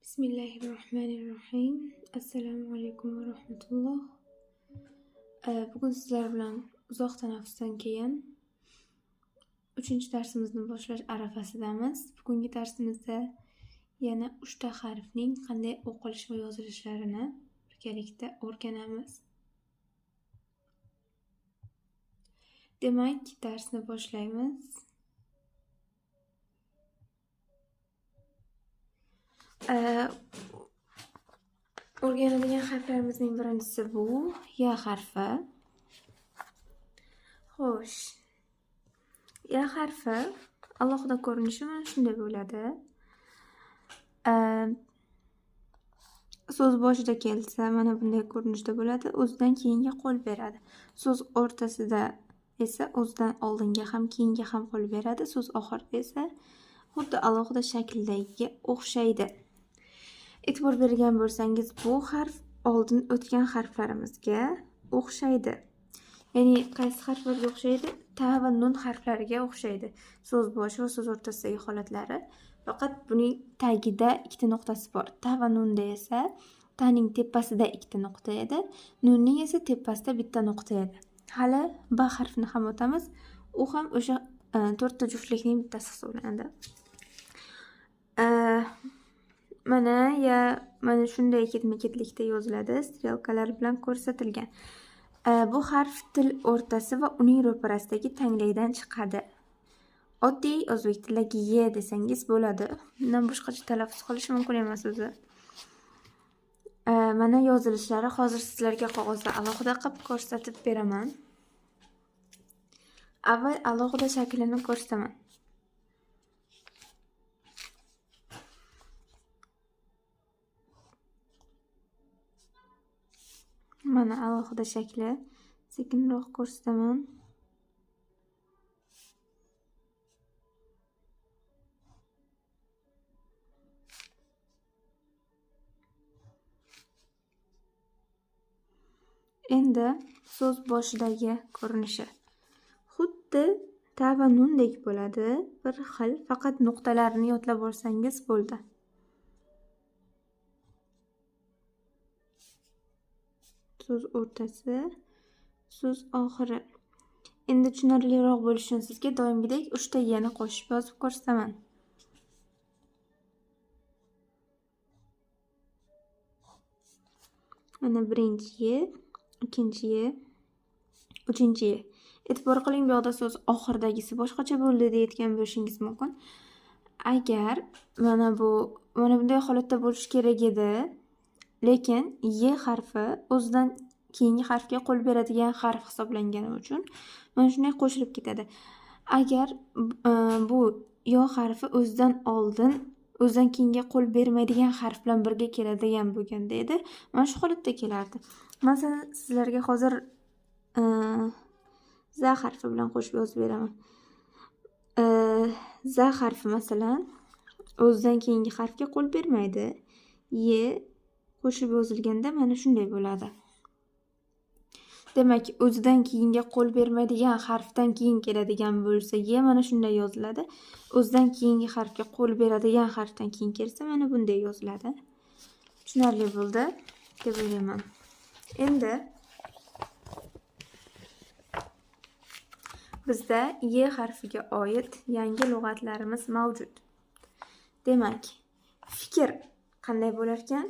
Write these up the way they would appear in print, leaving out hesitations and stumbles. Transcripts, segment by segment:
Bismillahirrohmanirrohim. Assalomu alaykum va rahmatulloh. Bugun sizlar bilan uzoq tanaffusdan keyin 3-darsimizni boshlash arafasidamiz. Bugungi darsimizda yana 3 ta harfning qanday o'qilish va yozilishlarini birgalikda o'rganamiz. Demak, darsni boshlaymiz. O'rganadigan harflarimizning birinchisi bu ya harfi. Xo'sh, ya harfi alohida ko'rinishi mana shunday bo'ladi. So'z boshida kelsa mana bunday ko'rinishda bo'ladi. O'zidan keyinga qo'l beradi. So'z o'rtasida esa o'zidan oldinga ham keyinga ham qo'l beradi. So'z oxirida esa xuddi alohida shakldagiga o'xshaydi. E'tibor bergan bo'lsangiz, bu harf oldin o'tgan harflarimizga o'xshaydi. Ya'ni qaysi harflarga o'xshaydi? Ta va nun harflariga o'xshaydi. So'z boshi va so'z o'rtasidagi holatlari. Faqat buning tagida ikkita nuqtasi bor. Ta va nunda esa taning tepasida ikkita nuqta edi, nunning esa tepasida bitta nuqta edi. Hali ba harfini ham o'tamiz. U ham o'sha 4 ta juftlikning bittasi hisoblanadi. Mana shunday ketma-ketlikda yoziladi, strelkalar bilan ko'rsatilgan. Bu harf til o'rtasi va uning ro'parasidagi tanglaydan chiqadi. Oddiy o'zbek tilidagi ye desangiz bo'ladi. Bundan boshqacha talaffuz qilish mumkin emas o'zi. Mana yozilishlari hozir sizlarga qog'ozda alohida qilib ko'rsatib beraman. Avval alohida shaklini ko'rsataman. Mana alohida shakli. Sekinroq ko'rsataman. Endi so'z boshidagi ko'rinishi xuddi ta va nundek bo'ladi, bir xil, faqat nuqtalarini yodlab olsangiz bo'ldi. So'z o'rtasi, so'z oxiri. Endi tushunarliroq bo'lishi uchun sizga doimgidek 3 ta yana qo'shib yozib ko'rsataman. Mana birinchi ye, ikkinchi ye, uchinchi ye. E'tibor qiling, bu yoqda so'z oxiridagisi boshqacha bo'ldi deyotgan bo'lishingiz mumkin. Agar mana bunday holatda bo'lishi kerak edi, lekin ye harfi o'zidan keyingi harfga qo'l beradigan harf hisoblangani uchun mana shunday qo'shilib ketadi. Agar bu yo harfi o'zidan oldin o'zidan keyinga qo'l bermaydigan harf bilan birga keladigan bo'lganda edi, mana shu holatda kelardi. Masalan, sizlarga hozir za harfi bilan qo'shib yozib beraman. Za harfi masalan o'zidan keyingi harfga qo'l bermaydi. Ye qo'shib yozilganda mana shunday bo'ladi. Demak, o'zidan keyinga qo'l bermaydigan harfdan keyin keladigan bo'lsa, ye mana shunday yoziladi. O'zidan keyingi harfga qo'l beradigan harfdan keyin kelsa, mana bunday yoziladi. Tushunarli bo'ldi deb o'ylayman. Endi bizda ye harfiga oid yangi lug'atlarimiz mavjud. Demak, fikr qanday bo'lar ekan?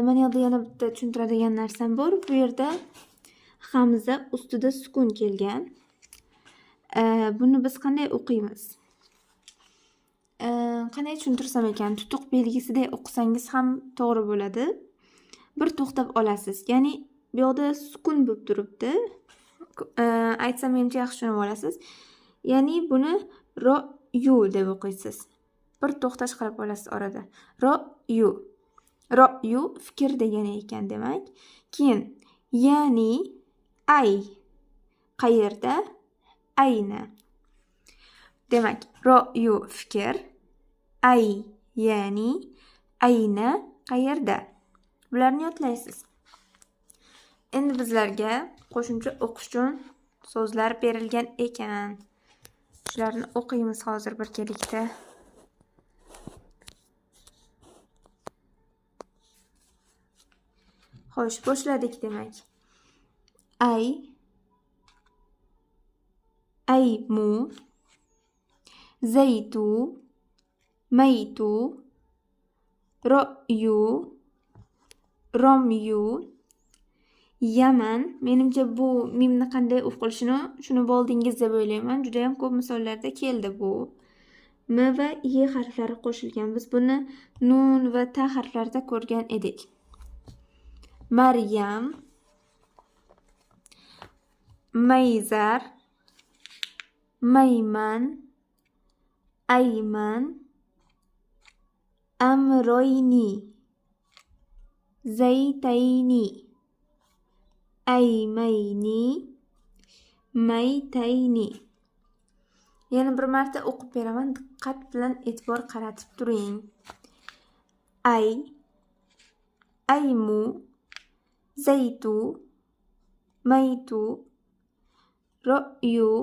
Mana yoqda yana bitta tushuntiradigan narsam bor. Bu yerda hamza ustida sukun kelgan. Buni biz qanday o'qiymiz? Qanday tushuntirsam ekan? Tutuq belgisidek o'qisangiz ham to'g'ri bo'ladi. Bir to'xtab olasiz. Ya'ni bu yoqda sukun bo'lib turibdi. Aytsam mencha yaxshi tushunib olasiz. Ya'ni buni ro-yu deb o'qiysiz. Bir to'xtash qilib olasiz orada. Ro-yu. Ro-yu fikr degani ekan demak. Keyin ya'ni ay qayerda? Ayna. Demak, ro-yu fikr, ay ya'ni ayna qayerda? Bularni yodlaysiz. Endi bizlarga qo'shimcha o'qish uchun so'zlar berilgan ekan. Shularni o'qiymiz hozir birgalikda. Xo'sh, boshladik demak. aymu, zaytu, maytu, ro'yu, romyu, Yaman. Menimcha bu mimni qanday o'qilishini tushunib oldingiz deb o'ylayman. Juda ham ko'p misollarda keldi bu. M va Y harflari qo'shilgan. Biz buni nun va ta harflarida ko'rgan edik. Maryam, Mayzar, Mayman, Ayman, Amroyni, Zaytayni, Aymayni, Maytayni. Yana bir marta o'qib beraman. Diqqat bilan e'tibor qaratib turing. Aymu, zaytu, maytu, ro'yu,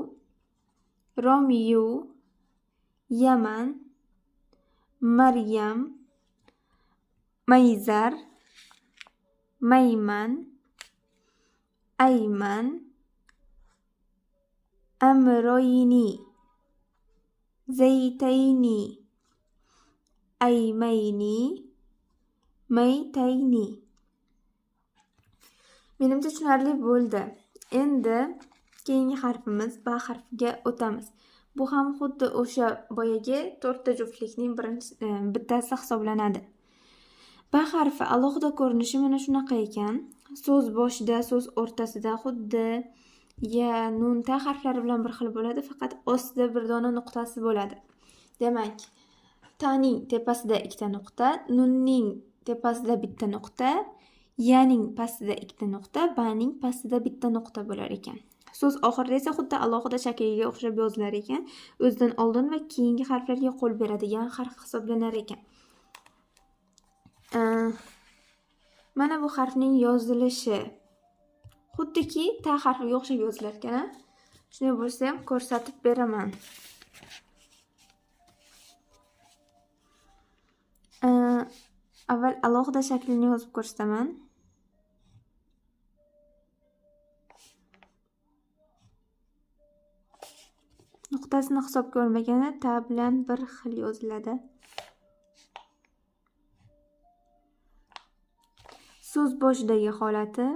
romyu, Yaman, Maryam, Mayzar, Mayman, Ayman, Amroyni, Zaytayni, Aymayni, Maytayni. Menimcha tushunarli bo'ldi. Endi keyingi harfimiz ba harfiga o'tamiz. Bu ham xuddi o'sha boyagi 4 ta juftlikning bittasi hisoblanadi. Ba harfi alohida ko'rinishi mana shunaqa ekan. So'z boshida, so'z o'rtasida xuddi ya, nun, ta harflari bilan bir xil bo'ladi, faqat ostida bir dona nuqtasi bo'ladi. Demak, taning tepasida ikkita nuqta, nunning tepasida bitta nuqta, yaning pastida ikkita nuqta, baning pastida bitta nuqta bo'lar ekan. So'z oxirida esa xuddi alohida shakliga o'xshab yozilar ekan. O'zidan oldin va keyingi harflarga qo'l beradigan harf hisoblanar ekan. Mana bu harfning yozilishi xuddiki ta harfiga o'xshab yozilar ekan. Shunday bo'lsa ham ko'rsatib beraman. Avval alohida shaklini yozib ko'rsataman. Nuqtasini hisobga olmagani ta bilan bir xil yoziladi. So'z boshidagi holati,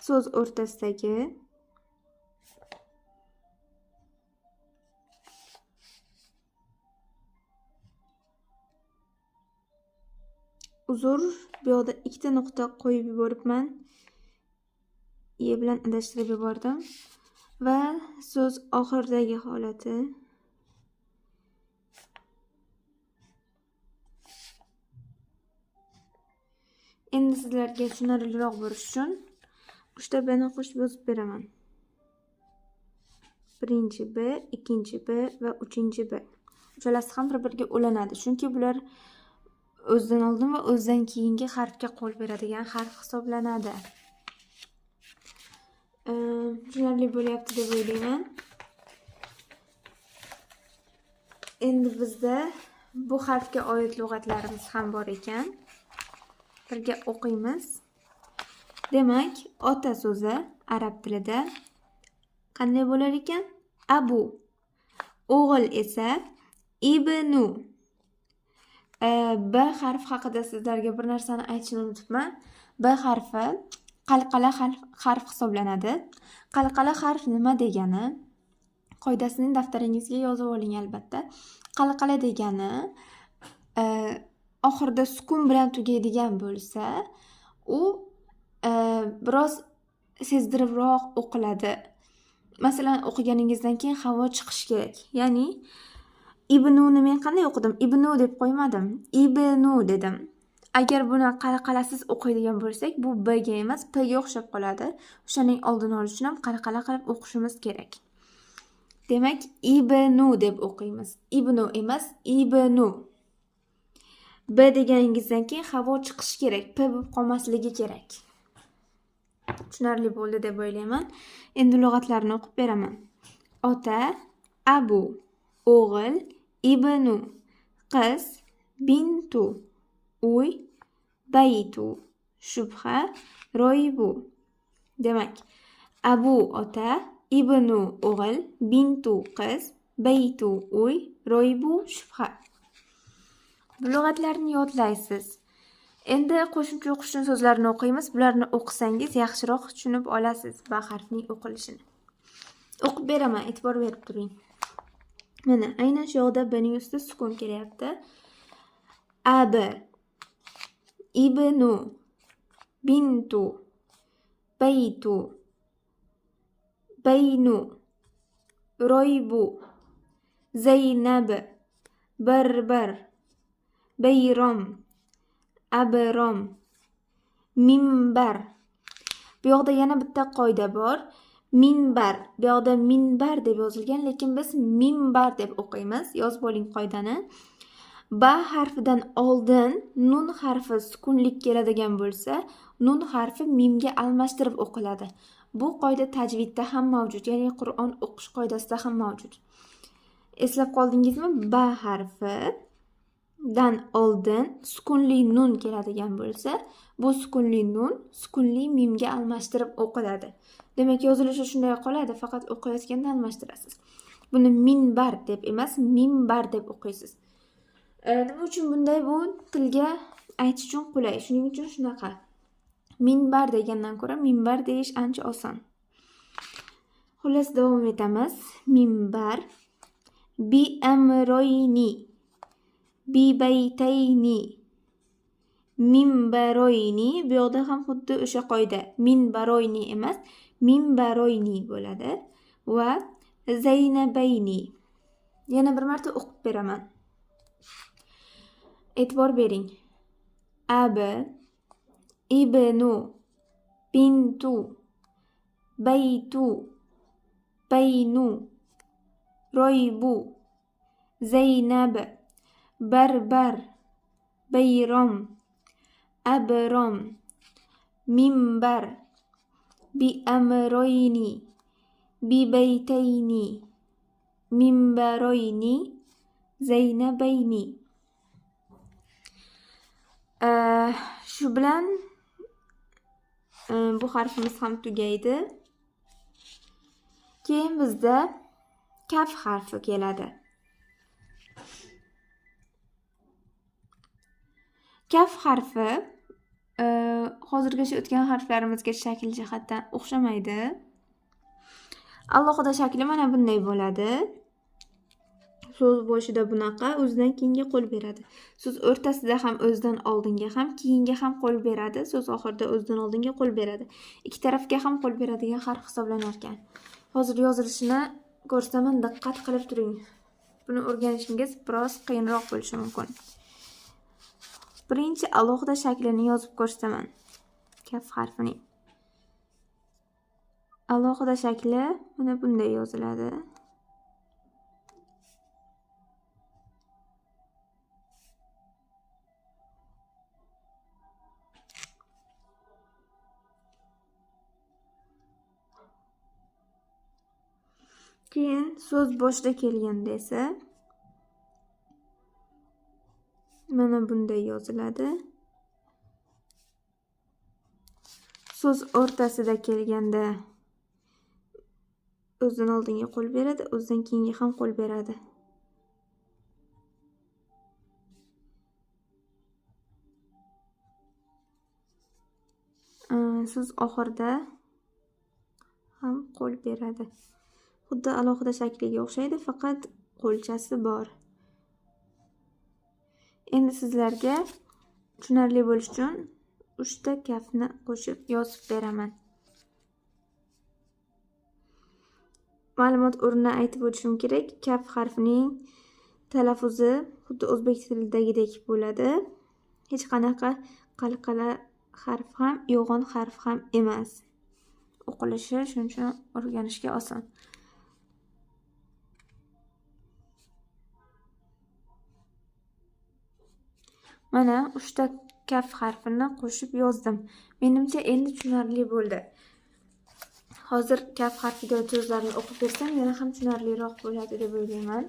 so'z o'rtasidagi, uzr, bu yoqda ikkita nuqta qo'yib yuboribman. Y bilan adashtirib yubordim. Va so'z oxiridagi holati. Endi sizlarga tushunarliroq bo'lishi uchun 3 ta bni qo'shib yozib beraman. Birinchi B, ikkinchi B va uchinchi B. Uchalasi ham bir-biriga ulanadi. Chunki bular o'zidan oldin va o'zidan keyingi harfga qo'l beradigan harf hisoblanadi. Tushunarli bo'lyapti deb o'ylayman. Endi bizda bu harfga oid lug'atlarimiz ham bor ekan. Birga o'qiymiz. Demak, ota so'zi arab tilida qanday bo'lar ekan? Abu. O'g'il esa ibnu. B harfi haqida sizlarga bir narsani aytishni unutibman. B harfi qalqala harf hisoblanadi. Qalqala harf nima degani? Qoidasini daftaringizga yozib oling albatta. Qalqala degani oxirida sukun bilan tugaydigan bo'lsa, u biroz sezdiribroq o'qiladi. Masalan, o'qiganingizdan keyin havo chiqishi kerak. Ya'ni ibnuni men qanday o'qidim? Ibnu deb qo'ymadim. Ibnu dedim. Agar buni qalqalasiz o'qiydigan bo'lsak, bu B ga emas, P ga o'xshab qoladi. O'shaning oldini olish uchun ham qalqala qilib o'qishimiz kerak. Demak, ibnu deb o'qiymiz. Ibnu emas, ibnu. B deganingizdan keyin havo chiqishi kerak, P bo'lib qolmasligi kerak. Tushunarli bo'ldi deb o'ylayman. Endi lug'atlarni o'qib beraman. Ota, abu, o'g'il, ibnu, qiz, bintu, uy, baytu shubha, roybu. Demak, abu ota, ibnu o'g'il, bintu qiz, baytu uy, roybu shubha. Bu lug'atlarni yodlaysiz. Endi qo'shimcha o'qishni so'zlarini o'qiymiz. Bularni o'qisangiz yaxshiroq tushunib olasiz ba harfining o'qilishini. O'qib beraman, e'tibor berib turing. Mana aynan shu yoqda bning ustida sukun kelyapti. Ab, ibnu, bintu, baytu, baynu, roybu, zaynab, barbar, bayrom, abrom, minbar. Bu yoqda yana bitta qoida bor. Minbar. Bu yoqda minbar deb yozilgan, lekin biz minbar deb o'qiymiz. Yozib oling qoidani. Ba harfidan oldin nun harfi sukunlik keladigan bo'lsa, nun harfi mimga almashtirib o'qiladi. Bu qoida tajvidda ham mavjud, ya'ni Qur'on o'qish qoidasida ham mavjud. Eslab qoldingizmi? Ba harfi dan oldin sukunli nun keladigan bo'lsa, bu sukunli nun sukunli mimga almashtirib o'qiladi. Demak, yozilishi shunday qoladi, faqat o'qiyotganda almashtirasiz. Buni minbar deb emas, minbar deb o'qiysiz. Nima uchun bunday? Bu tilga aytish uchun qulay. Shuning uchun shunaqa. Minbar degandan ko'ra minbar deyish ancha oson. Xullas, davom etamiz. Minbar, bi amroyni, bi baytayni, minbaroyni. Bu yoqda ham xuddi o'sha qoida. Minbaroyni emas, minbaroyni bo'ladi. Va zaynabayni. Yana bir marta o'qib beraman. E'tibor bering. Ab, ibnu, bintu, baytu, baynu, roybu, zaynab, barbar, bayrom, abrom, minbar, bi amroyni, bi baytayni, minbaroyni, zaynabayni. Shu bilan bu harfimiz ham tugaydi. Keyin bizda kaf harfi keladi. Kaf harfi hozirgacha o'tgan harflarimizga shakl jihatdan o'xshamaydi. Alohida shakli mana bunday bo'ladi. So'z boshida bunaqa, o'zidan keyinga qo'l beradi. So'z o'rtasida ham o'zidan oldinga ham, keyinga ham qo'l beradi. So'z oxirida o'zidan oldinga qo'l beradi. Ikki tarafga ham qo'l beradigan harf hisoblanar ekan. Hozir yozilishini ko'rsaman, diqqat qilib turing. Buni o'rganishingiz biroz qiyinroq bo'lishi mumkin. Birinchi alohida shaklini yozib ko'rsaman. Kaf harfining alohida shakli mana bunday yoziladi. Keyin so'z boshida kelganda esa mana bunday yoziladi. So'z o'rtasida kelganda o'zidan oldinga qo'l beradi, o'zidan keyinga ham qo'l beradi. So'z oxirida ham qo'l beradi. Xuddi alohida shakliga o'xshaydi, faqat qo'lchasi bor. Endi sizlarga tushunarli bo'lish uchun 3 ta kafni qo'shib yozib beraman. Ma'lumot o'rnida aytib o'tishim kerak. Kaf harfining talaffuzi xuddi o'zbek tilidagidek bo'ladi. Hech qanaqa qalqala harf ham, yo'g'on harf ham emas. O'qilishi shuning uchun o'rganishga oson. Mana 3 ta kaf harfini qo'shib yozdim. Menimcha endi tushunarli bo'ldi. Hozir kaf harfiga so'zlarni o'qib bersam, yana ham tushunarliroq bo'ladi deb o'ylayman.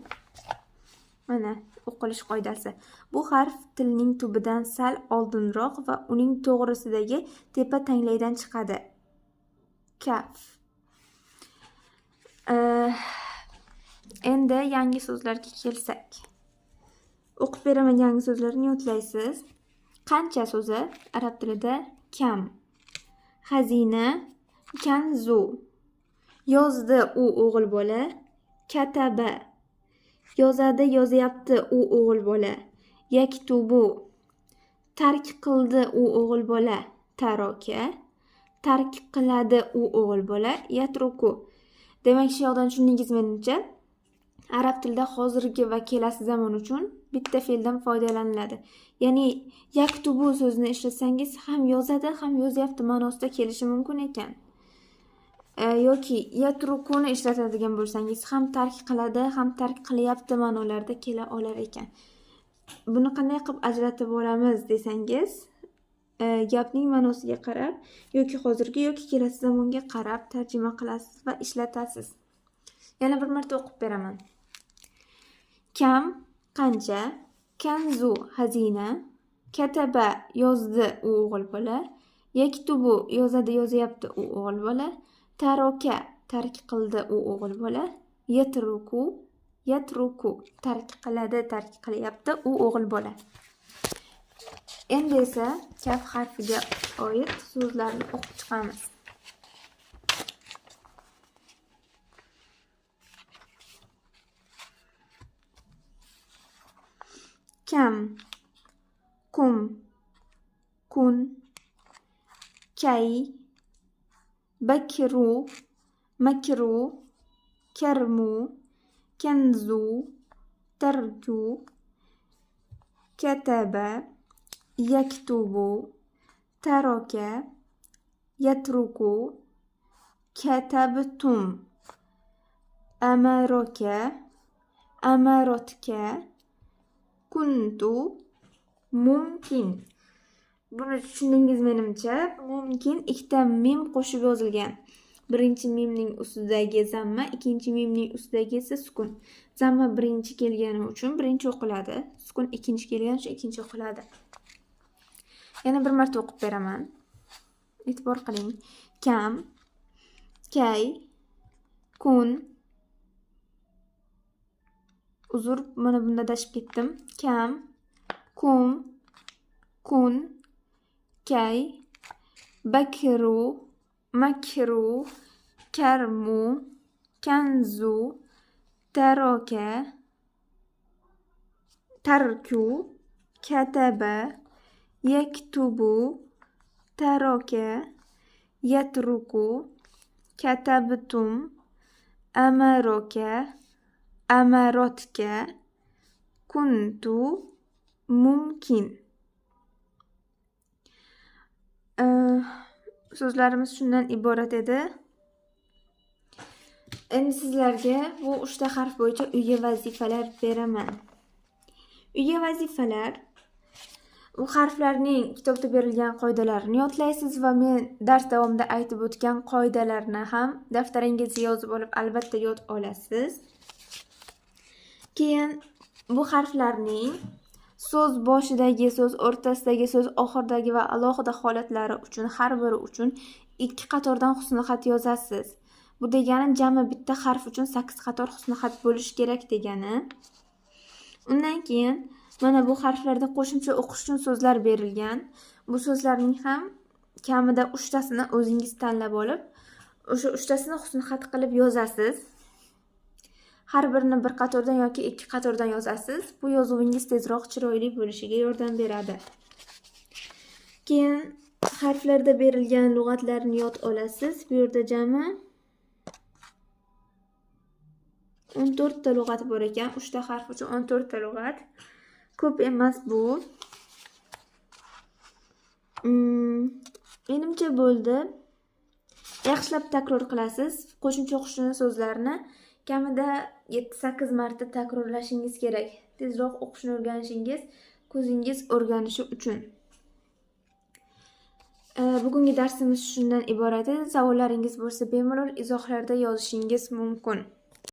Mana o'qilish qoidasi. Bu harf tilning tubidan sal oldinroq va uning to'g'risidagi tepa tanglaydan chiqadi. Kaf. Endi yangi so'zlarga kelsak. O'qib beraman yangi so'zlarni yodlaysiz. Qancha so'zi arab tilida kam. Xazina, kanzu. Yozdi u o'g'il bola. Kataba. Yozadi, yozyapti u o'g'il bola. Yaktubu. Tark qildi u o'g'il bola. Taroka. Tark qiladi u o'g'il bola. Yatruku. Demak, shu yoqdan tushundingiz menimcha. Arab tilida hozirgi va kelasi zamon uchun bitta fe'ldan foydalaniladi. Ya'ni yaktubu so'zini ishlatsangiz ham yozadi, ham yozyapti ma'nosida kelishi mumkin ekan. Yoki yatrukuni ishlatadigan bo'lsangiz ham tark qiladi, ham tark qilyapti ma'nolarida kela olar ekan. Buni qanday qilib ajratib olamiz desangiz, gapning ma'nosiga qarab yoki hozirgi yoki kelasi zamonga qarab tarjima qilasiz va ishlatasiz. Yana bir marta o'qib beraman. Kam qancha, kanzu xazina, kataba yozdi u o'g'il bola, yaktubu yozadi yozyapti u o'g'il bola, taroka tark qildi u o'g'il bola, yatruku tark qiladi, tark qilyapti u o'g'il bola. Endi esa kaf harfiga oid so'zlarni o'qib chiqamiz. Kam, kum, kun, kay, bakru, makru, karmu, kanzu, tarku, kataba, yaktubu, taraka, yatruku, katabtum, amaraka, amaratka, kuntu, mumkin. Buni tushundingiz menimcha. Mumkin ikkita mim qo'shib yozilgan. Birinchi mimning ustidagi zamma, ikkinchi mimning ustidagi esa sukun. Zamma birinchi kelgani uchun birinchi o'qiladi. Sukun ikkinchi kelgani uchun ikkinchi o'qiladi. Yana bir marta o'qib beraman. E'tibor qiling. Kam, kay, kun. Uzr, mana bunda adashib ketdim. Kam, kum, kun, kay, bakru, makru, karmu, kanzu, taroka, tarku, kataba, yaktubu, taroka, yatruku, katabtum, amaraka, amaratka, kuntu, mumkin. So'zlarimiz shundan iborat edi. Endi sizlarga bu 3 ta harf bo'yicha uyga vazifalar beraman. Uyga vazifalar bu harflarning kitobda berilgan qoidalarini yodlaysiz va men dars davomida aytib o'tgan qoidalarni ham daftaringizga yozib olib albatta yod olasiz. Keyin bu harflarning so'z boshidagi, so'z o'rtasidagi, so'z oxiridagi va alohida holatlari uchun har biri uchun 2 qatordan husnixat yozasiz. Bu degani jami bitta harf uchun 8 qator husnixat bo'lishi kerak degani. Undan keyin mana bu harflarda qo'shimcha o'qish uchun so'zlar berilgan. Bu so'zlarning ham kamida 3 tasini o'zingiz tanlab olib, o'sha 3 tasini husnixat qilib yozasiz. Har birini bir qatordan yoki 2 qatordan yozasiz. Bu yozuvingiz tezroq chiroyli bo'lishiga yordam beradi. Keyin harflarda berilgan lug'atlarni yod olasiz. Bu yerda jami 14 ta lug'at bor ekan. 3 ta harf uchun 14 ta lug'at. Ko'p emas bu. Menimcha bo'ldi. Yaxshilab takror qilasiz. Qo'shimcha o'qishni so'zlarni kamida 7-8 marta takrorlashingiz kerak. Tezroq o'qishni o'rganishingiz, ko'zingiz o'rganishi uchun. Bugungi darsimiz shundan iborat edi. Savollaringiz bo'lsa bemalol izohlarda yozishingiz mumkin.